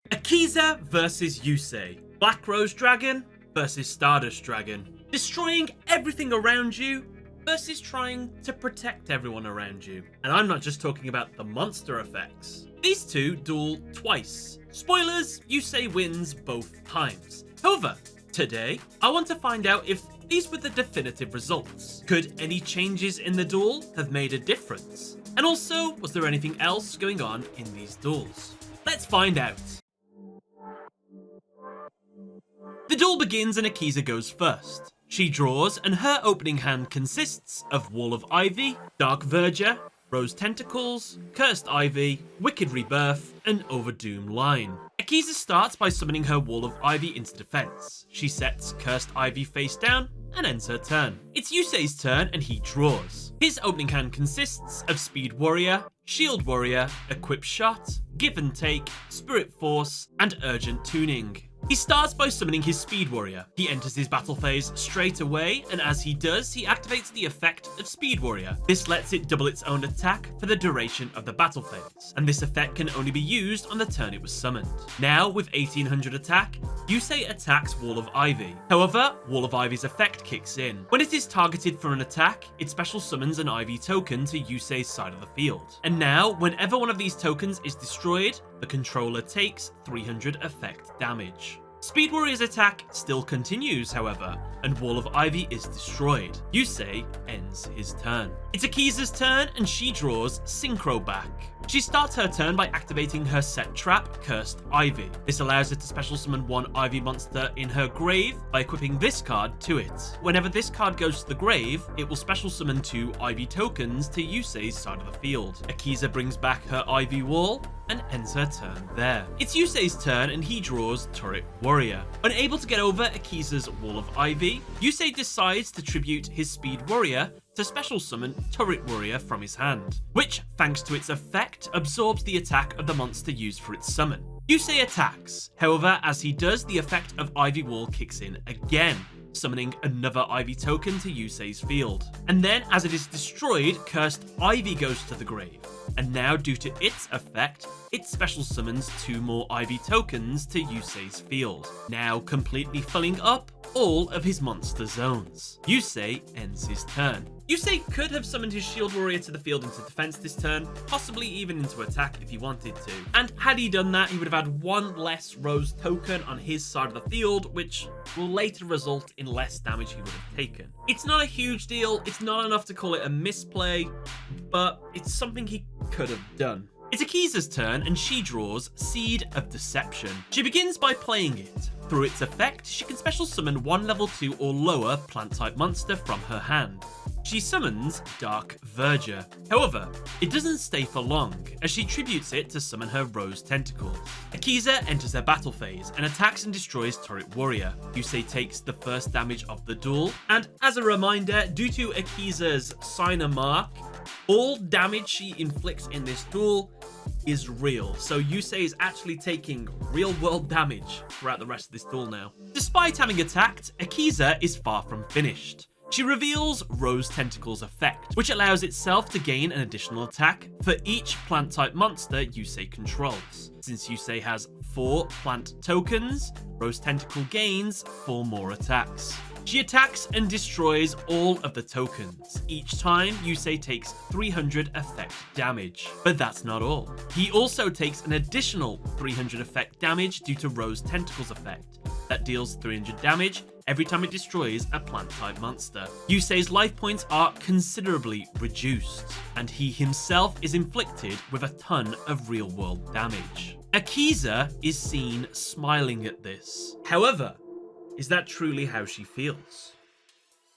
Akiza versus Yusei. Black Rose Dragon versus Stardust Dragon. Destroying everything around you versus trying to protect everyone around you. And I'm not just talking about the monster effects. These two duel twice. Spoilers, Yusei wins both times. However, today, I want to find out if these were the definitive results. Could any changes in the duel have made a difference? And also, was there anything else going on in these duels? Let's find out. The duel begins and Akiza goes first. She draws, and her opening hand consists of Wall of Ivy, Dark Verdure, Rose Tentacles, Cursed Ivy, Wicked Rebirth, and Overdoom Line. Akiza starts by summoning her Wall of Ivy into defense. She sets Cursed Ivy face down and ends her turn. It's Yusei's turn and he draws. His opening hand consists of Speed Warrior, Shield Warrior, Equip Shot, Give and Take, Spirit Force, and Urgent Tuning. He starts by summoning his Speed Warrior. He enters his battle phase straight away, and as he does, he activates the effect of Speed Warrior. This lets it double its own attack for the duration of the battle phase, and this effect can only be used on the turn it was summoned. Now, with 1800 attack, Yusei attacks Wall of Ivy. However, Wall of Ivy's effect kicks in. When it is targeted for an attack, it special summons an Ivy token to Yusei's side of the field. And now, whenever one of these tokens is destroyed, the controller takes 300 effect damage. Speed Warrior's attack still continues, however, and Wall of Ivy is destroyed. Yusei ends his turn. It's Akiza's turn, and she draws Synchro back. She starts her turn by activating her set trap, Cursed Ivy. This allows her to special summon one Ivy monster in her grave by equipping this card to it. Whenever this card goes to the grave, it will special summon 2 Ivy tokens to Yusei's side of the field. Akiza brings back her Ivy wall and ends her turn there. It's Yusei's turn and he draws Turret Warrior. Unable to get over Akiza's Wall of Ivy, Yusei decides to tribute his Speed Warrior to special summon Turret Warrior from his hand, which, thanks to its effect, absorbs the attack of the monster used for its summon. Yusei attacks. However, as he does, the effect of Ivy Wall kicks in again, summoning another Ivy token to Yusei's field. And then, as it is destroyed, Cursed Ivy goes to the grave. And now, due to its effect, it special summons 2 more Ivy tokens to Yusei's field, now completely filling up all of his monster zones. Yusei ends his turn. Yusei could have summoned his Shield Warrior to the field into defense this turn, possibly even into attack if he wanted to. And had he done that, he would have had 1 less Rose token on his side of the field, which will later result in less damage he would have taken. It's not a huge deal, it's not enough to call it a misplay, but it's something he could have done. It's Akiza's turn and she draws Seed of Deception. She begins by playing it. Through its effect, she can special summon 1 level 2 or lower plant-type monster from her hand. She summons Dark Verdure. However, it doesn't stay for long, as she tributes it to summon her Rose Tentacles. Akiza enters her battle phase and attacks and destroys Turret Warrior. Yusei takes the first damage of the duel, and as a reminder, due to Akiza's signer mark, all damage she inflicts in this duel is real, so Yusei is actually taking real-world damage throughout the rest of this duel now. Despite having attacked, Akiza is far from finished. She reveals Rose Tentacles effect, which allows itself to gain an additional attack for each plant-type monster Yusei controls. Since Yusei has 4 plant tokens, Rose Tentacle gains 4 more attacks. She attacks and destroys all of the tokens. Each time, Yusei takes 300 effect damage. But that's not all. He also takes an additional 300 effect damage due to Rose Tentacles effect. That deals 300 damage every time it destroys a plant-type monster. Yusei's life points are considerably reduced, and he himself is inflicted with a ton of real-world damage. Akiza is seen smiling at this. However, is that truly how she feels?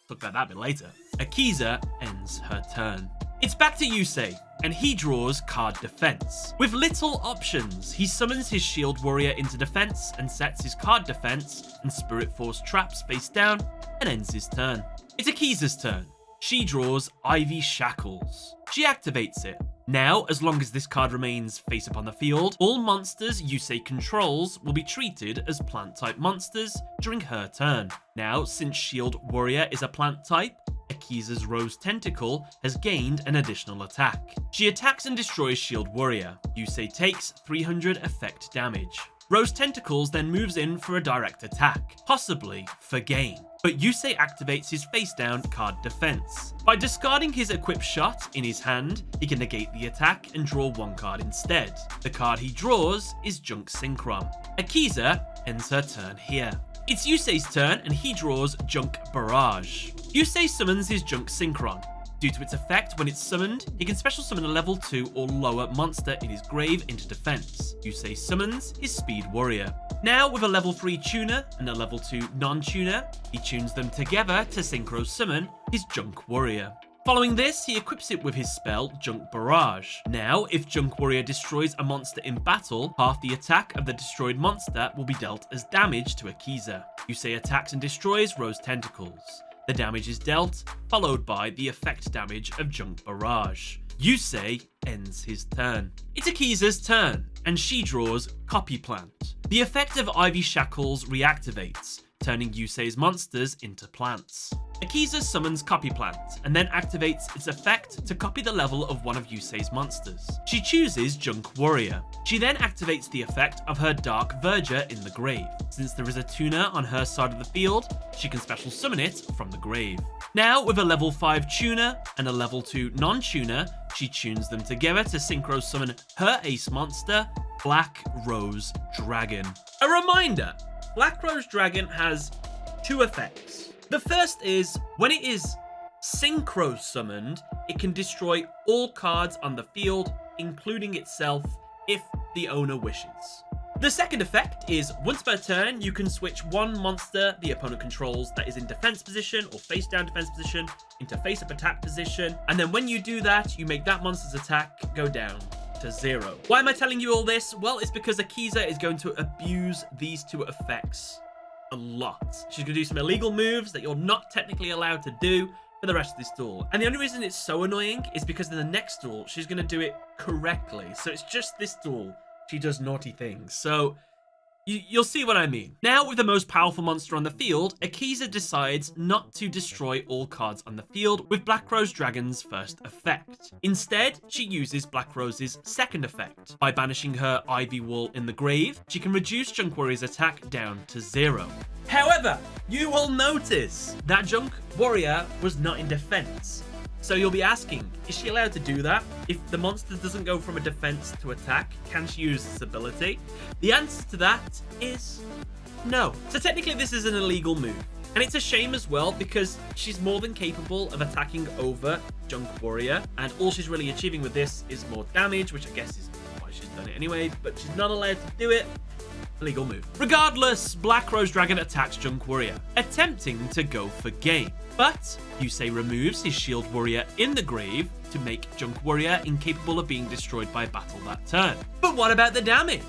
Talk about that a bit later. Akiza ends her turn. It's back to Yusei, and he draws Card Defense. With little options, he summons his Shield Warrior into defense and sets his Card Defense and Spirit Force traps face down and ends his turn. It's Akiza's turn. She draws Ivy Shackles. She activates it. Now, as long as this card remains face up on the field, all monsters Yusei controls will be treated as plant-type monsters during her turn. Now, since Shield Warrior is a plant type, Akiza's Rose Tentacle has gained an additional attack. She attacks and destroys Shield Warrior. Yusei takes 300 effect damage. Rose Tentacles then moves in for a direct attack, possibly for gain. But Yusei activates his face down card defense. By discarding his equipped shot in his hand, he can negate the attack and draw one card instead. The card he draws is Junk Synchron. Akiza ends her turn here. It's Yusei's turn and he draws Junk Barrage. Yusei summons his Junk Synchron. Due to its effect, when it's summoned, he can special summon a level 2 or lower monster in his grave into defense. Yusei summons his Speed Warrior. Now, with a level 3 tuner and a level 2 non-tuner, he tunes them together to synchro summon his Junk Warrior. Following this, he equips it with his spell, Junk Barrage. Now, if Junk Warrior destroys a monster in battle, half the attack of the destroyed monster will be dealt as damage to Akiza. Yusei attacks and destroys Rose Tentacles. The damage is dealt, followed by the effect damage of Junk Barrage. Yusei ends his turn. It's Akiza's turn, and she draws Copy Plant. The effect of Ivy Shackles reactivates, turning Yusei's monsters into plants. Akiza summons Copy Plant, and then activates its effect to copy the level of one of Yusei's monsters. She chooses Junk Warrior. She then activates the effect of her Dark Verger in the grave. Since there is a tuner on her side of the field, she can special summon it from the grave. Now, with a level 5 tuner and a level 2 non-tuner, she tunes them together to synchro summon her ace monster, Black Rose Dragon. A reminder, Black Rose Dragon has 2 effects. The first is, when it is synchro summoned, it can destroy all cards on the field, including itself, if the owner wishes. The second effect is, once per turn, you can switch one monster the opponent controls that is in defense position or face down defense position into face up attack position, and then when you do that, you make that monster's attack go down to 0. Why am I telling you all this? Well, it's because Akiza is going to abuse these 2 effects a lot. She's going to do some illegal moves that you're not technically allowed to do for the rest of this duel. And the only reason it's so annoying is because in the next duel, she's going to do it correctly. So it's just this duel she does naughty things. So you'll see what I mean. Now, with the most powerful monster on the field, Akiza decides not to destroy all cards on the field with Black Rose Dragon's first effect. Instead, she uses Black Rose's second effect. By banishing her Ivy Wall in the grave, she can reduce Junk Warrior's attack down to 0. However, you will notice that Junk Warrior was not in defense. So you'll be asking, is she allowed to do that? If the monster doesn't go from a defense to attack, can she use this ability? The answer to that is no. So technically this is an illegal move. And it's a shame as well because she's more than capable of attacking over Junk Warrior. And all she's really achieving with this is more damage, which I guess is why she's done it anyway. But she's not allowed to do it. Illegal move. Regardless, Black Rose Dragon attacks Junk Warrior, attempting to go for game. But Yusei removes his Shield Warrior in the grave to make Junk Warrior incapable of being destroyed by battle that turn. But what about the damage?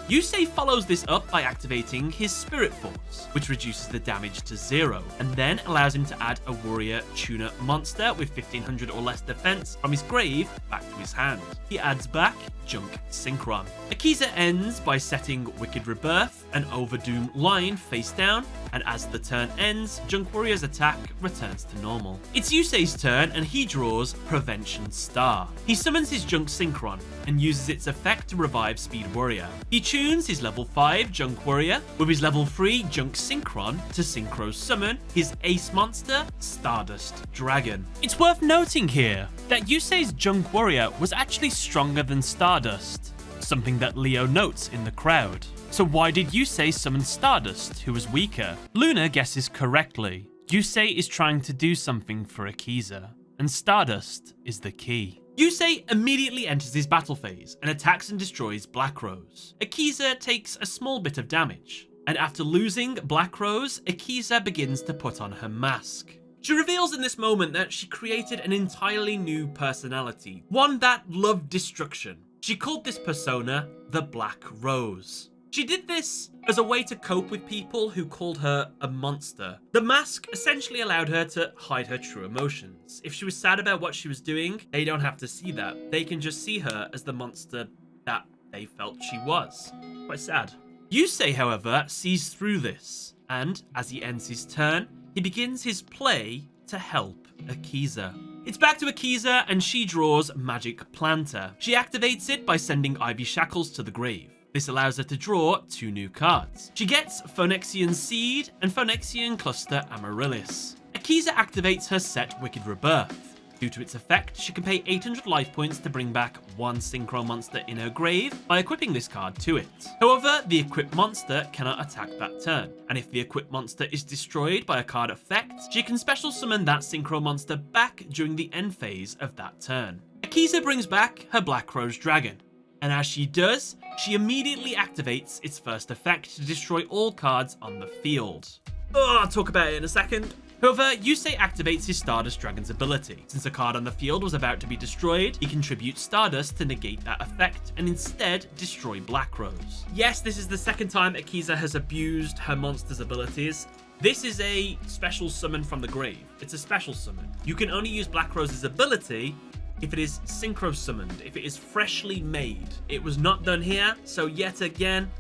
Yusei follows this up by activating his Spirit Force, which reduces the damage to 0, and then allows him to add a Warrior Tuner monster with 1500 or less defense from his grave back to his hand. He adds back Junk Synchron. Akiza ends by setting Wicked Rebirth and Overdoom line face down, and as the turn ends, Junk Warrior's attack returns to normal. It's Yusei's turn and he draws Prevention Star. He summons his Junk Synchron and uses its effect to revive Speed Warrior. He tunes his level 5 Junk Warrior with his level 3 Junk Synchron to synchro summon his ace monster, Stardust Dragon. It's worth noting here that Yusei's Junk Warrior was actually stronger than Stardust, something that Leo notes in the crowd. So why did Yusei summon Stardust, who was weaker? Luna guesses correctly. Yusei is trying to do something for Akiza, and Stardust is the key. Yusei immediately enters his battle phase and attacks and destroys Black Rose. Akiza takes a small bit of damage, and after losing Black Rose, Akiza begins to put on her mask. She reveals in this moment that she created an entirely new personality, one that loved destruction. She called this persona the Black Rose. She did this as a way to cope with people who called her a monster. The mask essentially allowed her to hide her true emotions. If she was sad about what she was doing, they don't have to see that. They can just see her as the monster that they felt she was. Quite sad. Yusei, however, sees through this, and as he ends his turn, he begins his play to help Akiza. It's back to Akiza and she draws Magic Planter. She activates it by sending Ivy Shackles to the grave. This allows her to draw 2 new cards. She gets Phonexian Seed and Phonexian Cluster Amaryllis. Akiza activates her set Wicked Rebirth. Due to its effect, she can pay 800 life points to bring back 1 synchro monster in her grave by equipping this card to it. However, the equipped monster cannot attack that turn, and if the equipped monster is destroyed by a card effect, she can special summon that synchro monster back during the end phase of that turn. Akiza brings back her Black Rose Dragon, and as she does, she immediately activates its first effect to destroy all cards on the field. I'll talk about it in a second. However, Yusei activates his Stardust Dragon's ability. Since a card on the field was about to be destroyed, he contributes Stardust to negate that effect and instead destroy Black Rose. Yes, this is the second time Akiza has abused her monster's abilities. This is a special summon from the grave. It's a special summon. You can only use Black Rose's ability if it is synchro summoned, if it is freshly made. It was not done here, so yet again,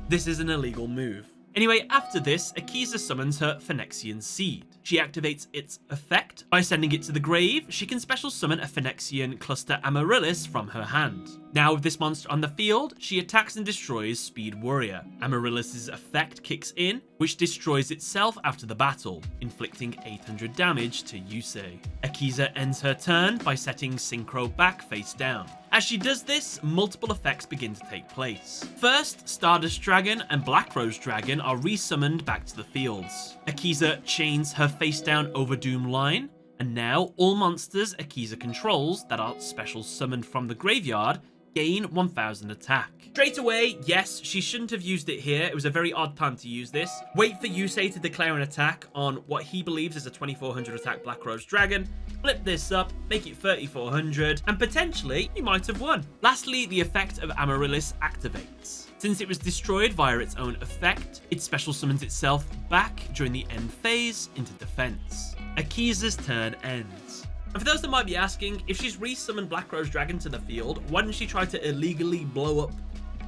this is an illegal move. Anyway, after this, Akiza summons her Phonexian Seed. She activates its effect. By sending it to the grave, she can special summon a Phonexian Cluster Amaryllis from her hand. Now with this monster on the field, she attacks and destroys Speed Warrior. Amaryllis' effect kicks in, which destroys itself after the battle, inflicting 800 damage to Yusei. Akiza ends her turn by setting Synchro back face down. As she does this, multiple effects begin to take place. First, Stardust Dragon and Black Rose Dragon are resummoned back to the fields. Akiza chains her face down Overdoom line, and now all monsters Akiza controls that are special summoned from the graveyard gain 1000 attack. Straight away, yes, she shouldn't have used it here. It was a very odd time to use this. Wait for Yusei to declare an attack on what he believes is a 2400 attack Black Rose Dragon. Flip this up, make it 3400, and potentially you might have won. Lastly, the effect of Amaryllis activates. Since it was destroyed via its own effect, it special summons itself back during the end phase into defense. Akiza's turn ends. And for those that might be asking, if she's resummoned Black Rose Dragon to the field, why didn't she try to illegally blow up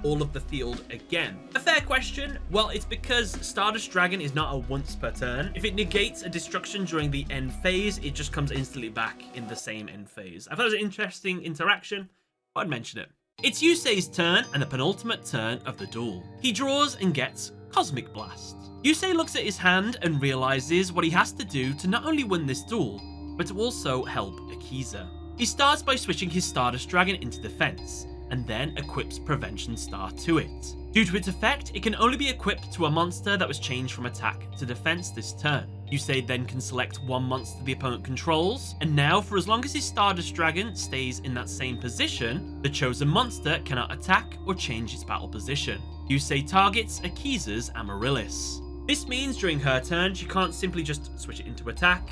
all of the field again? A fair question. Well, it's because Stardust Dragon is not a once per turn. If it negates a destruction during the end phase, it just comes instantly back in the same end phase. I thought it was an interesting interaction. I'd mention it. It's Yusei's turn and the penultimate turn of the duel. He draws and gets Cosmic Blast. Yusei looks at his hand and realizes what he has to do to not only win this duel, but to also help Akiza. He starts by switching his Stardust Dragon into defense, and then equips Prevention Star to it. Due to its effect, it can only be equipped to a monster that was changed from attack to defense this turn. Yusei then can select one monster the opponent controls, and now for as long as his Stardust Dragon stays in that same position, the chosen monster cannot attack or change its battle position. Yusei targets Akiza's Amaryllis. This means during her turn, she can't simply just switch it into attack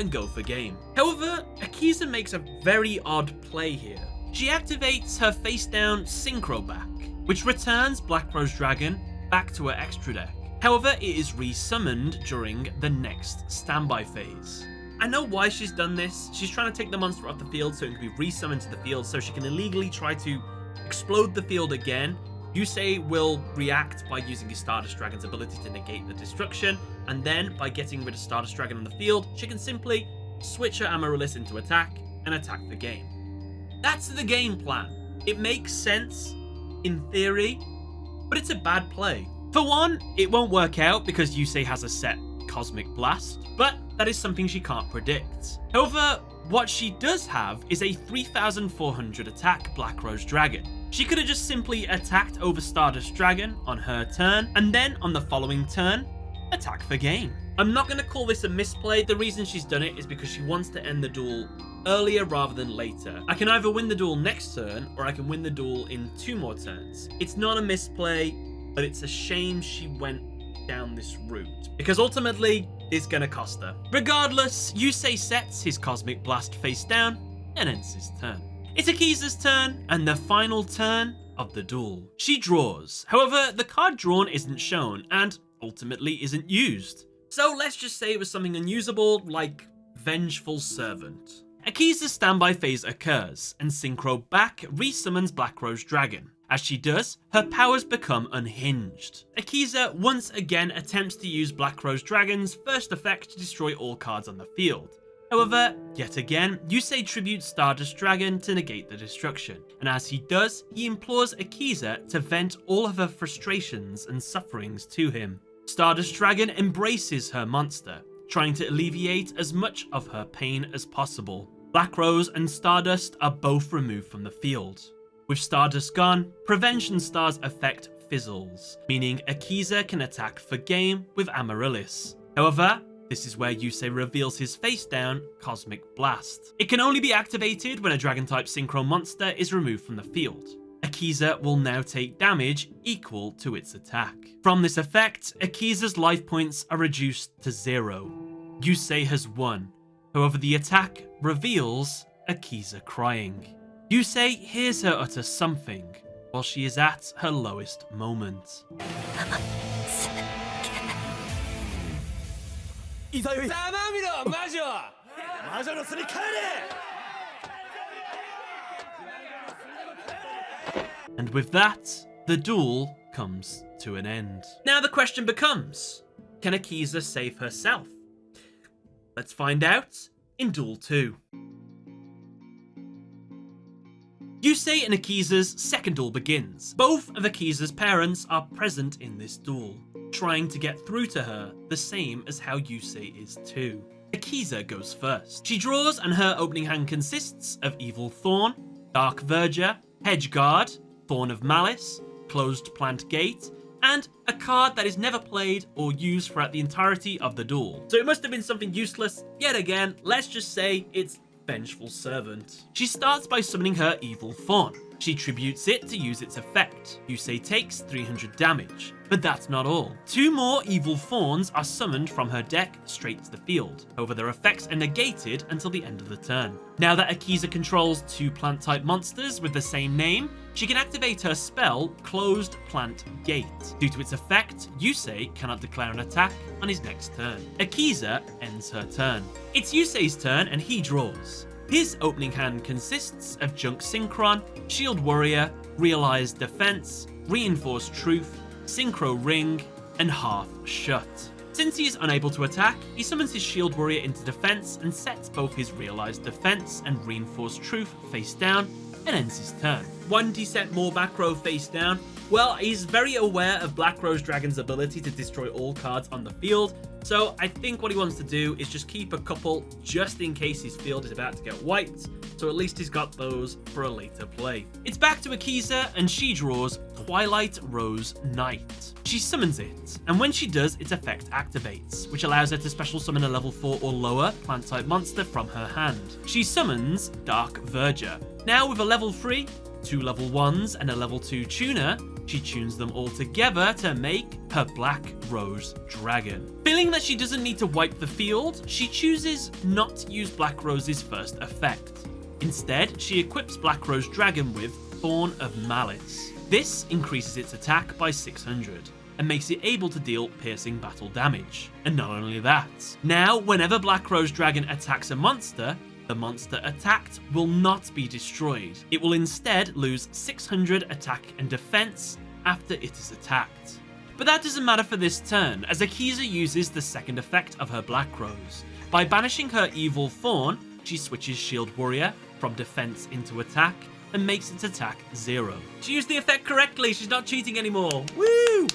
and go for game. However, Akiza makes a very odd play here. She activates her face down Synchro back, which returns Black Rose Dragon back to her extra deck. However, it is resummoned during the next standby phase. I know why she's done this. She's trying to take the monster off the field so it can be resummoned to the field so she can illegally try to explode the field again. Yusei will react by using his Stardust Dragon's ability to negate the destruction, and then by getting rid of Stardust Dragon on the field, she can simply switch her Amaryllis into attack and attack the game. That's the game plan. It makes sense in theory, but it's a bad play. For one, it won't work out because Yusei has a set Cosmic Blast, but that is something she can't predict. However, what she does have is a 3400 attack Black Rose Dragon. She could have just simply attacked over Stardust Dragon on her turn, and then on the following turn, attack for game. I'm not going to call this a misplay. The reason she's done it is because she wants to end the duel earlier rather than later. I can either win the duel next turn, or I can win the duel in 2 more turns. It's not a misplay, but it's a shame she went down this route, because ultimately, it's going to cost her. Regardless, Yusei sets his Cosmic Blast face down and ends his turn. It's Akiza's turn, and the final turn of the duel. She draws. However, the card drawn isn't shown, and ultimately isn't used. So let's just say it was something unusable, like Vengeful Servant. Akiza's standby phase occurs, and Synchro back resummons Black Rose Dragon. As she does, her powers become unhinged. Akiza once again attempts to use Black Rose Dragon's first effect to destroy all cards on the field. However, yet again, Yusei tributes Stardust Dragon to negate the destruction, and as he does, he implores Akiza to vent all of her frustrations and sufferings to him. Stardust Dragon embraces her monster, trying to alleviate as much of her pain as possible. Black Rose and Stardust are both removed from the field. With Stardust gone, Prevention Star's effect fizzles, meaning Akiza can attack for game with Amaryllis. However, this is where Yusei reveals his face-down Cosmic Blast. It can only be activated when a Dragon-type Synchro monster is removed from the field. Akiza will now take damage equal to its attack. From this effect, Akiza's life points are reduced to 0. Yusei has won. However, the attack reveals Akiza crying. Yusei hears her utter something while she is at her lowest moment. And with that, the duel comes to an end. Now the question becomes, can Akiza save herself? Let's find out in Duel 2. Yusei and Akiza's second duel begins. Both of Akiza's parents are present in this duel, trying to get through to her, the same as how Yusei is too. Akiza goes first. She draws, and her opening hand consists of Evil Thorn, Dark Verger, Hedgeguard, Thorn of Malice, Closed Plant Gate, and a card that is never played or used throughout the entirety of the duel. So it must have been something useless. Yet again, let's just say it's Vengeful Servant. She starts by summoning her Evil Thorn. She tributes it to use its effect. Yusei takes 300 damage. But that's not all. 2 more Evil Thorns are summoned from her deck straight to the field. However, their effects are negated until the end of the turn. Now that Akiza controls 2 plant-type monsters with the same name, she can activate her spell, Closed Plant Gate. Due to its effect, Yusei cannot declare an attack on his next turn. Akiza ends her turn. It's Yusei's turn and he draws. His opening hand consists of Junk Synchron, Shield Warrior, Realized Defense, Reinforced Truth, Synchro Ring, and Half Shut. Since he is unable to attack, he summons his Shield Warrior into defense and sets both his Realized Defense and Reinforced Truth face down and ends his turn. 1d more back row face down. Well, he's very aware of Black Rose Dragon's ability to destroy all cards on the field, so I think what he wants to do is just keep a couple just in case his field is about to get wiped, so at least he's got those for a later play. It's back to Akiza, and she draws Twilight Rose Knight. She summons it, and when she does, its effect activates, which allows her to special summon a level 4 or lower plant-type monster from her hand. She summons Dark Verger. Now with a level 3, 2 level 1s, and a level 2 tuner, she tunes them all together to make her Black Rose Dragon. Feeling that she doesn't need to wipe the field, she chooses not to use Black Rose's first effect. Instead, she equips Black Rose Dragon with Thorn of Malice. This increases its attack by 600 and makes it able to deal piercing battle damage. And not only that, now whenever Black Rose Dragon attacks a monster, the monster attacked will not be destroyed. It will instead lose 600 attack and defense after it is attacked. But that doesn't matter for this turn, as Akiza uses the second effect of her Black Rose. By banishing her Evil Thorn, she switches Shield Warrior from defense into attack and makes its attack 0. She used the effect correctly, she's not cheating anymore. Woo!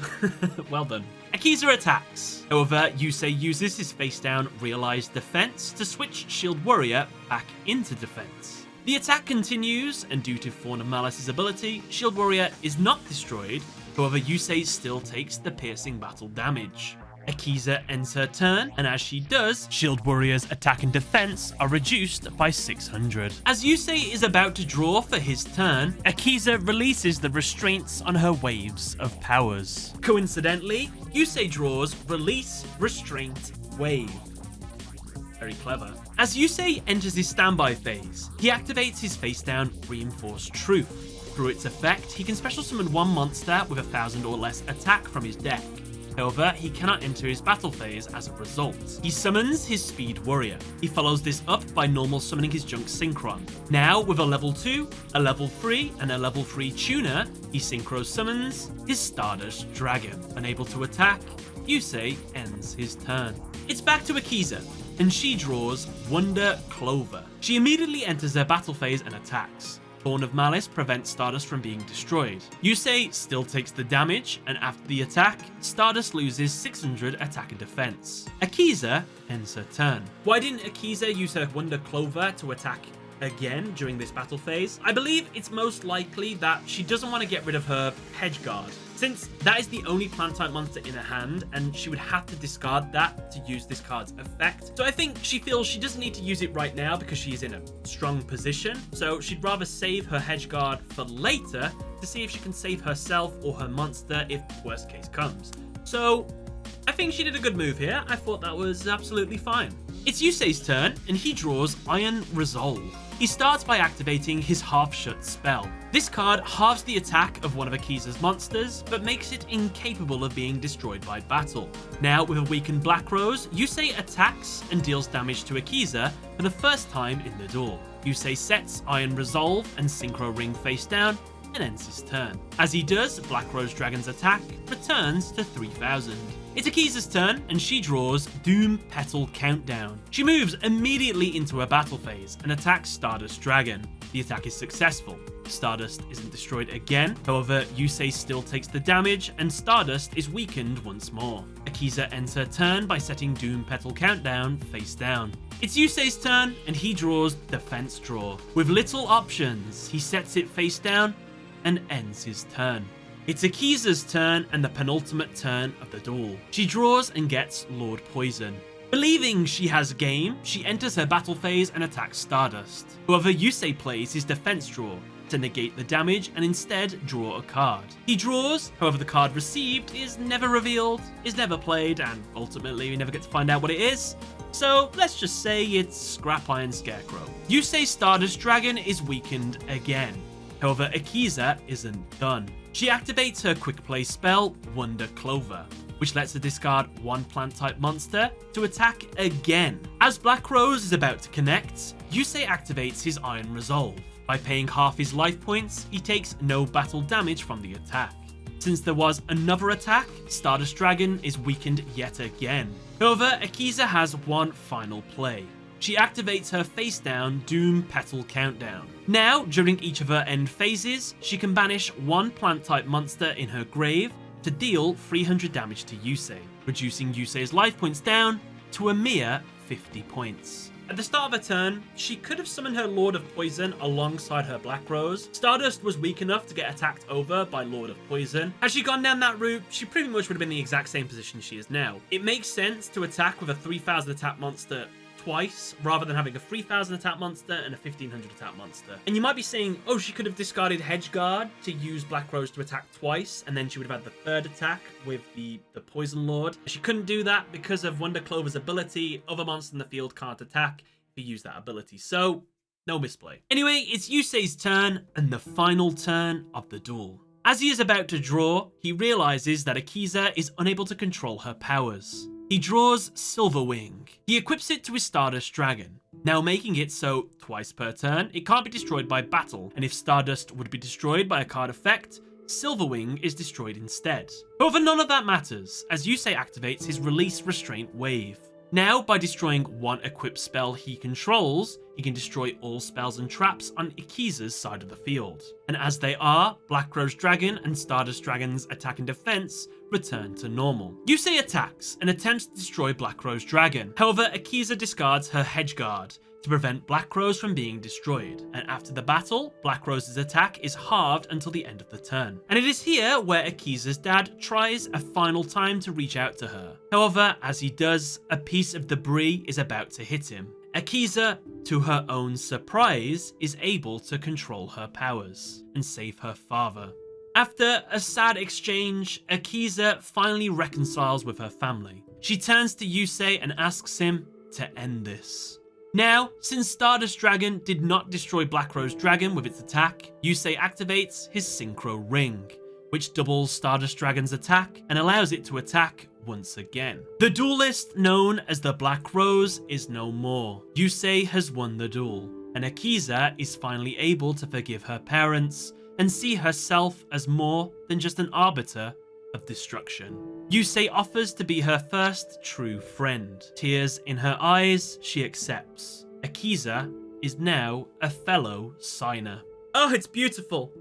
Well done. Akiza attacks. However, Yusei uses his face-down Realized Defense to switch Shield Warrior back into defense. The attack continues, and due to Thorn of Malice's ability, Shield Warrior is not destroyed. However, Yusei still takes the piercing battle damage. Akiza ends her turn, and as she does, Shield Warrior's attack and defense are reduced by 600. As Yusei is about to draw for his turn, Akiza releases the restraints on her waves of powers. Coincidentally, Yusei draws Release Restraint Wave. Very clever. As Yusei enters his standby phase, he activates his face-down Reinforced Truth. Through its effect, he can special summon one monster with 1000 or less attack from his deck. However, he cannot enter his battle phase as a result. He summons his Speed Warrior. He follows this up by normal summoning his Junk Synchron. Now, with a level 2, a level 3, and a level 3 tuner, he synchro summons his Stardust Dragon. Unable to attack, Yusei ends his turn. It's back to Akiza, and she draws Wonder Clover. She immediately enters her battle phase and attacks. Thorn of Malice prevents Stardust from being destroyed. Yusei still takes the damage, and after the attack, Stardust loses 600 attack and defense. Akiza ends her turn. Why didn't Akiza use her Wonder Clover to attack again during this battle phase? I believe it's most likely that she doesn't want to get rid of her Hedge Guard, since that is the only plant type monster in her hand, and she would have to discard that to use this card's effect. So I think she feels she doesn't need to use it right now because she is in a strong position, so she'd rather save her Hedge Guard for later to see if she can save herself or her monster if worst case comes. So I think she did a good move here. I thought that was absolutely fine. It's Yusei's turn, and he draws Iron Resolve. He starts by activating his Half-Shut spell. This card halves the attack of one of Akiza's monsters, but makes it incapable of being destroyed by battle. Now, with a weakened Black Rose, Yusei attacks and deals damage to Akiza for the first time in the duel. Yusei sets Iron Resolve and Synchro Ring face down, and ends his turn. As he does, Black Rose Dragon's attack returns to 3000. It's Akiza's turn, and she draws Doom Petal Countdown. She moves immediately into her battle phase and attacks Stardust Dragon. The attack is successful. Stardust isn't destroyed again, however Yusei still takes the damage and Stardust is weakened once more. Akiza ends her turn by setting Doom Petal Countdown face down. It's Yusei's turn, and he draws Defense Draw. With little options, he sets it face down and ends his turn. It's Akiza's turn and the penultimate turn of the duel. She draws and gets Lord Poison. Believing she has game, she enters her battle phase and attacks Stardust. However, Yusei plays his defense draw to negate the damage and instead draw a card. He draws, however the card received is never revealed, is never played, and ultimately we never get to find out what it is. So let's just say it's Scrap Iron Scarecrow. Yusei's Stardust Dragon is weakened again. However, Akiza isn't done. She activates her quick play spell, Wonder Clover, which lets her discard one plant type monster to attack again. As Black Rose is about to connect, Yusei activates his Iron Resolve. By paying half his life points, he takes no battle damage from the attack. Since there was another attack, Stardust Dragon is weakened yet again. However, Akiza has one final play. She activates her face down Doom Petal Countdown. Now, during each of her end phases, she can banish one plant type monster in her grave to deal 300 damage to Yusei, reducing Yusei's life points down to a mere 50 points. At the start of her turn, she could have summoned her Lord of Poison alongside her Black Rose. Stardust was weak enough to get attacked over by Lord of Poison. Had she gone down that route, she pretty much would have been the exact same position she is now. It makes sense to attack with a 3000 attack monster twice, rather than having a 3000 attack monster and a 1500 attack monster. And you might be saying, oh, she could have discarded Hedge Guard to use Black Rose to attack twice, and then she would have had the third attack with the Poison Lord. She couldn't do that because of Wonder Clover's ability. Other monsters in the field can't attack if you use that ability, so no misplay. Anyway, it's Yusei's turn, and the final turn of the duel. As he is about to draw, he realizes that Akiza is unable to control her powers. He draws Silverwing. He equips it to his Stardust Dragon, now making it so twice per turn it can't be destroyed by battle, and if Stardust would be destroyed by a card effect, Silverwing is destroyed instead. However, none of that matters, as Yusei activates his Release Restraint Wave. Now, by destroying one equipped spell he controls, he can destroy all spells and traps on Akiza's side of the field. And as they are, Black Rose Dragon and Stardust Dragon's attack and defense return to normal. Yusei attacks and attempts to destroy Black Rose Dragon. However, Akiza discards her Hedge Guard to prevent Black Rose from being destroyed. And after the battle, Black Rose's attack is halved until the end of the turn. And it is here where Akiza's dad tries a final time to reach out to her. However, as he does, a piece of debris is about to hit him. Akiza, to her own surprise, is able to control her powers and save her father. After a sad exchange, Akiza finally reconciles with her family. She turns to Yusei and asks him to end this. Now, since Stardust Dragon did not destroy Black Rose Dragon with its attack, Yusei activates his Synchro Ring, which doubles Stardust Dragon's attack and allows it to attack once again. The duelist known as the Black Rose is no more. Yusei has won the duel, and Akiza is finally able to forgive her parents and see herself as more than just an arbiter of destruction. Yusei offers to be her first true friend. Tears in her eyes, she accepts. Akiza is now a fellow signer. Oh, it's beautiful.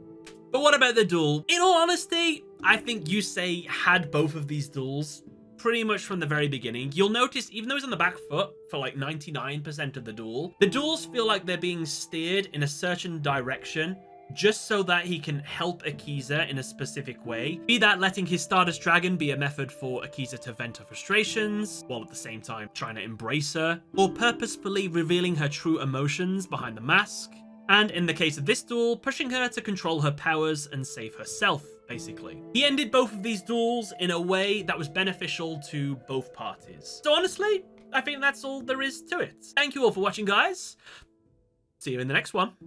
But what about the duel? In all honesty, I think Yusei had both of these duels pretty much from the very beginning. You'll notice, even though he's on the back foot for like 99% of the duels feel like they're being steered in a certain direction just so that he can help Akiza in a specific way. Be that letting his Stardust Dragon be a method for Akiza to vent her frustrations, while at the same time trying to embrace her, or purposefully revealing her true emotions behind the mask. And in the case of this duel, pushing her to control her powers and save herself, basically. He ended both of these duels in a way that was beneficial to both parties. So honestly, I think that's all there is to it. Thank you all for watching, guys. See you in the next one.